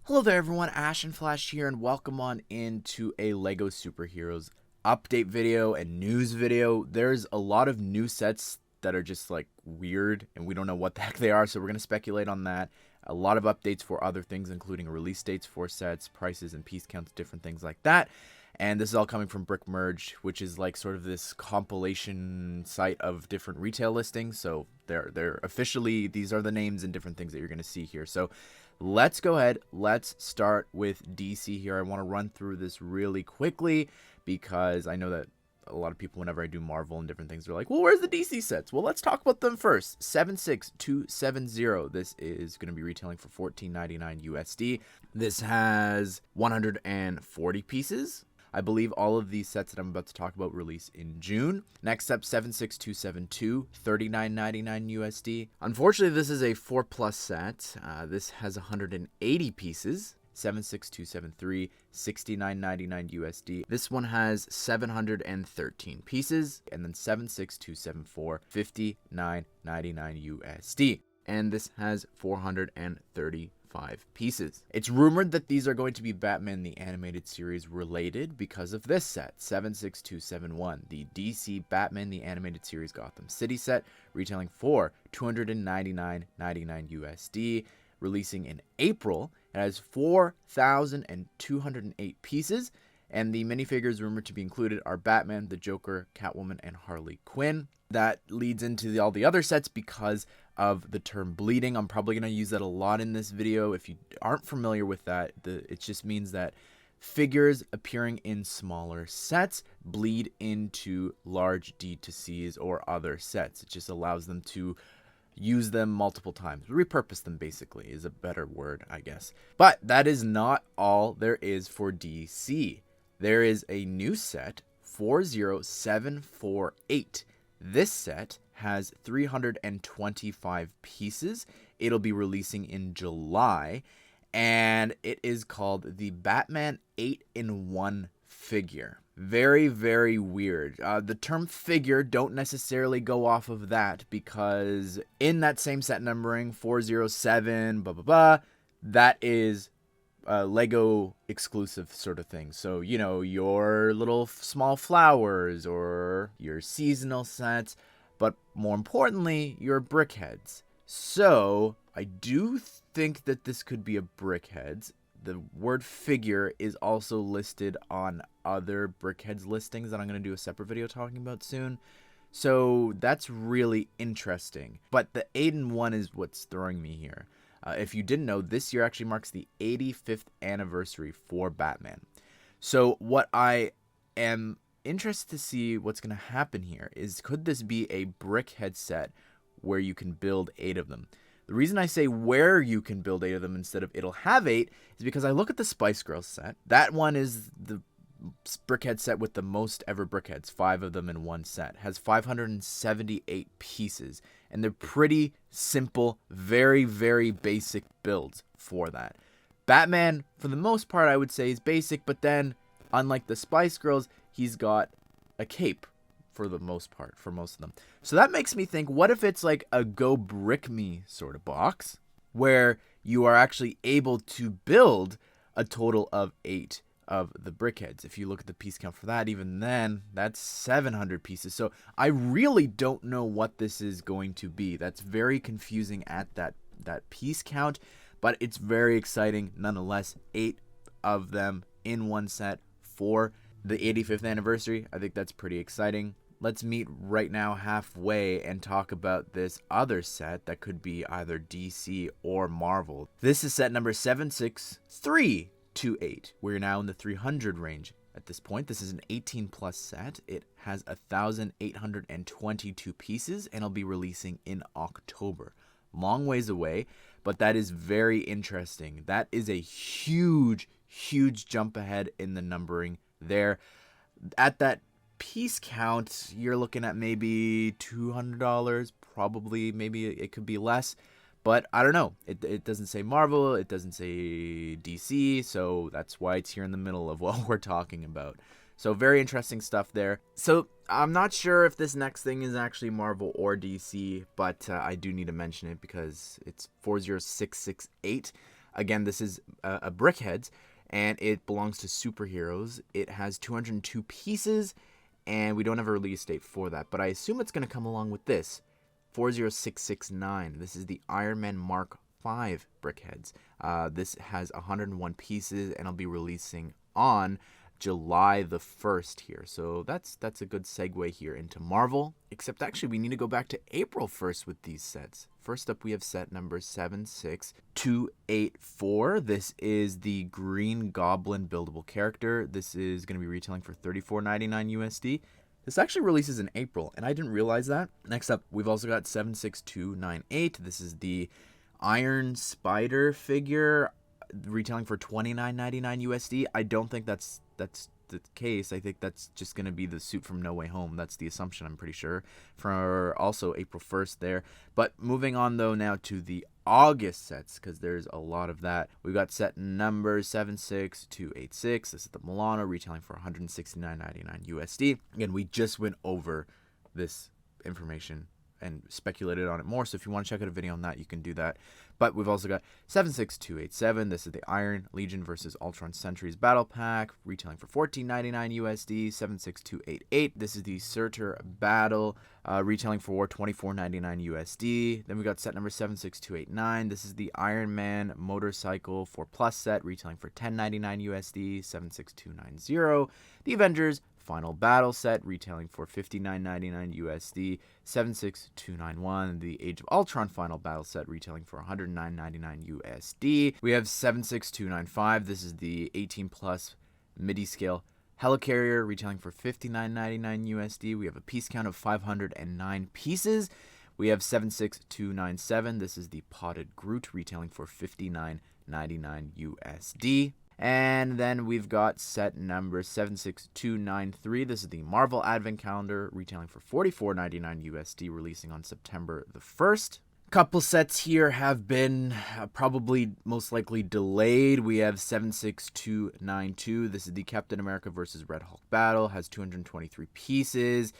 Hello there everyone, Ashnflash here, and welcome on into a LEGO Superheroes update video and news video. There's a lot of new sets that are just like weird and we don't know what the heck they are, so we're going to speculate on that. A lot of updates for other things, including release dates for sets, prices and piece counts, different things like that. And this is all coming from Brickmerge, which is like sort of this compilation site of different retail listings. So they're officially, these are the names and different things that you're going to see here. So let's go ahead. Let's start with DC here. I want to run through this really quickly because I know that a lot of people, whenever I do Marvel and different things, they're like, well, where's the DC sets? Well, let's talk about them first. 76270. This is going to be retailing for $14.99 USD. This has 140 pieces. I believe all of these sets that I'm about to talk about release in June. Next up, 76272, $39.99 USD. Unfortunately, this is a 4+ set. This has 180 pieces. 76273, $69.99 USD. This one has 713 pieces. And then 76274, $59.99 USD. And this has 435 pieces. It's rumored that these are going to be Batman the Animated Series related because of this set, 76271, the DC Batman the Animated Series Gotham City set, retailing for $299.99 USD, releasing in April. It has 4,208 pieces, and the minifigures rumored to be included are Batman, the Joker, Catwoman, and Harley Quinn. That leads into all the other sets because of the term bleeding. I'm probably going to use that a lot in this video. If you aren't familiar with that, it just means that figures appearing in smaller sets bleed into large D2Cs or other sets. It just allows them to use them multiple times. Repurpose them, basically, is a better word, I guess. But that is not all there is for DC. There is a new set, 40748. This set has 325 pieces. It'll be releasing in July, and it is called the Batman 8-in-1 figure. Very, very weird. The term figure don't necessarily go off of that because in that same set numbering, 407, blah, blah, blah, that is Lego exclusive sort of thing. So, you know, your little small flowers or your seasonal sets, but more importantly, your Brickheadz. So I do think that this could be a Brickheadz. The word figure is also listed on other Brickheadz listings that I'm going to do a separate video talking about soon. So that's really interesting. But the 8-in-1 is what's throwing me here. If you didn't know, this year actually marks the 85th anniversary for Batman. So what I am interested to see what's going to happen here is, could this be a Brickheadz set where you can build 8 of them? The reason I say where you can build 8 of them instead of it'll have 8 is because I look at the Spice Girls set. That one is the Brickheadz set with the most ever Brickheadz, 5 of them in one set. Has 578 pieces, and they're pretty simple, very, very basic builds for that. Batman, for the most part, I would say is basic, but then, unlike the Spice Girls, he's got a cape for the most part, for most of them. So that makes me think, what if it's like a Go Brick Me sort of box, where you are actually able to build a total of 8 of the Brickheadz. If you look at the piece count for that, even then, that's 700 pieces. So I really don't know what this is going to be. That's very confusing at that piece count, but it's very exciting nonetheless. 8 of them in one set for the 85th anniversary. I think that's pretty exciting. Let's meet right now halfway and talk about this other set that could be either DC or Marvel. This is set number 76328. We're now in the 300 range at this point. This is an 18+ set. It has 1,822 pieces and it'll be releasing in October. Long ways away, but that is very interesting. That is a huge, huge jump ahead in the numbering there. At that piece count, you're looking at maybe $200, probably, maybe it could be less, but I don't know. It doesn't say Marvel, it doesn't say DC, so that's why it's here in the middle of what we're talking about. So very interesting stuff there. So I'm not sure if this next thing is actually Marvel or DC, but I do need to mention it because it's 40668. Again, this is a Brickheadz, and it belongs to superheroes. It has 202 pieces, and we don't have a release date for that, but I assume it's going to come along with this. 40669. This is the Iron Man Mark V Brickheadz. This has 101 pieces, and I'll be releasing on July the 1st here. So that's a good segue here into Marvel. Except actually we need to go back to April 1st with these sets. First up we have set number 76284. This is the Green Goblin buildable character. This is going to be retailing for $34.99 USD. This actually releases in April, and I didn't realize that. Next up, we've also got 76298. This is the Iron Spider figure, retailing for $29.99 USD. I don't think that's the case. I think that's just going to be the suit from No Way Home. That's the assumption, I'm pretty sure, for also April 1st there. But moving on, though, now to the August sets, because there's a lot of that. We've got set number 76286. This is the Milano, retailing for $169.99 USD. Again, we just went over this information and speculated on it more, so if you want to check out a video on that, you can do that. But we've also got 76287. This is the Iron Legion versus Ultron Sentries Battle Pack, retailing for $14.99 USD. 76288. This is the Surtur Battle, retailing for $24.99 USD. Then we got set number 76289. This is the Iron Man Motorcycle 4+ set, retailing for $10.99 USD. 76290. The Avengers Final Battle set, retailing for $59.99 USD. 76291. The Age of Ultron Final Battle set, retailing for $109.99 USD. We have 76295. This is the 18+ midi scale helicarrier, retailing for $59.99 USD. We have a piece count of 509 pieces. We have 76297. This is the Potted Groot, retailing for $59.99 USD. And then we've got set number 76293. This is the Marvel Advent Calendar, retailing for $44.99 USD, releasing on September the 1st. Couple sets here have been probably most likely delayed. We have 76292. This is the Captain America versus Red Hulk battle, has 223 pieces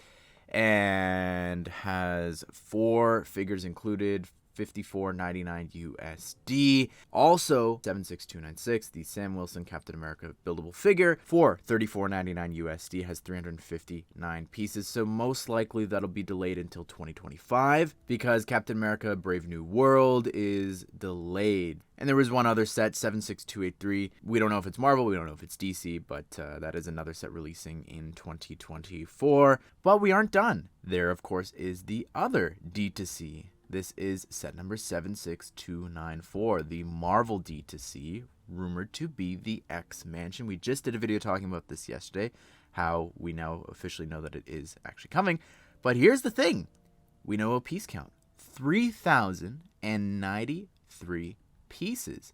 and has 4 figures included, $54.99 USD. Also, 76296, the Sam Wilson Captain America buildable figure for $34.99 USD, has 359 pieces. So most likely that'll be delayed until 2025 because Captain America Brave New World is delayed. And there was one other set, 76283. We don't know if it's Marvel, we don't know if it's DC, but that is another set releasing in 2024. But we aren't done. There, of course, is the other D2C. This is set number 76294, the Marvel D2C, rumored to be the X-Mansion. We just did a video talking about this yesterday, how we now officially know that it is actually coming. But here's the thing. We know a piece count. 3,093 pieces.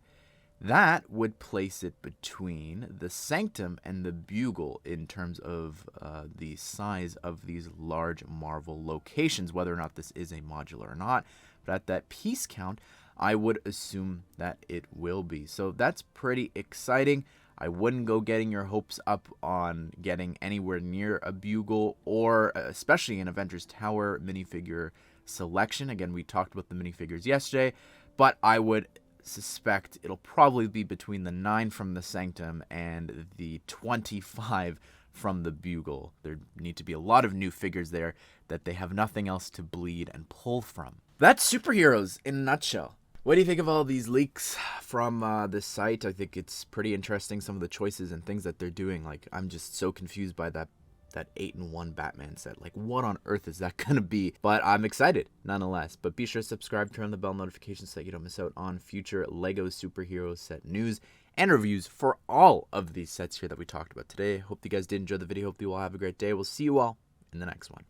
That would place it between the Sanctum and the Bugle in terms of the size of these large Marvel locations, whether or not this is a modular or not. But at that piece count, I would assume that it will be. So that's pretty exciting. I wouldn't go getting your hopes up on getting anywhere near a Bugle or especially an Avengers Tower minifigure selection. Again, we talked about the minifigures yesterday, but I would suspect it'll probably be between the 9 from the Sanctum and the 25 from the Bugle. There need to be a lot of new figures there that they have nothing else to bleed and pull from. That's superheroes in a nutshell. What do you think of all these leaks from this site? I think it's pretty interesting, some of the choices and things that they're doing. Like, I'm just so confused by that 8-in-1 Batman set. Like, what on earth is that gonna be? But I'm excited nonetheless. But be sure to subscribe, turn on the bell notifications so that you don't miss out on future LEGO superhero set news and reviews for all of these sets here that we talked about today. Hope you guys did enjoy the video. Hope you all have a great day. We'll see you all in the next one.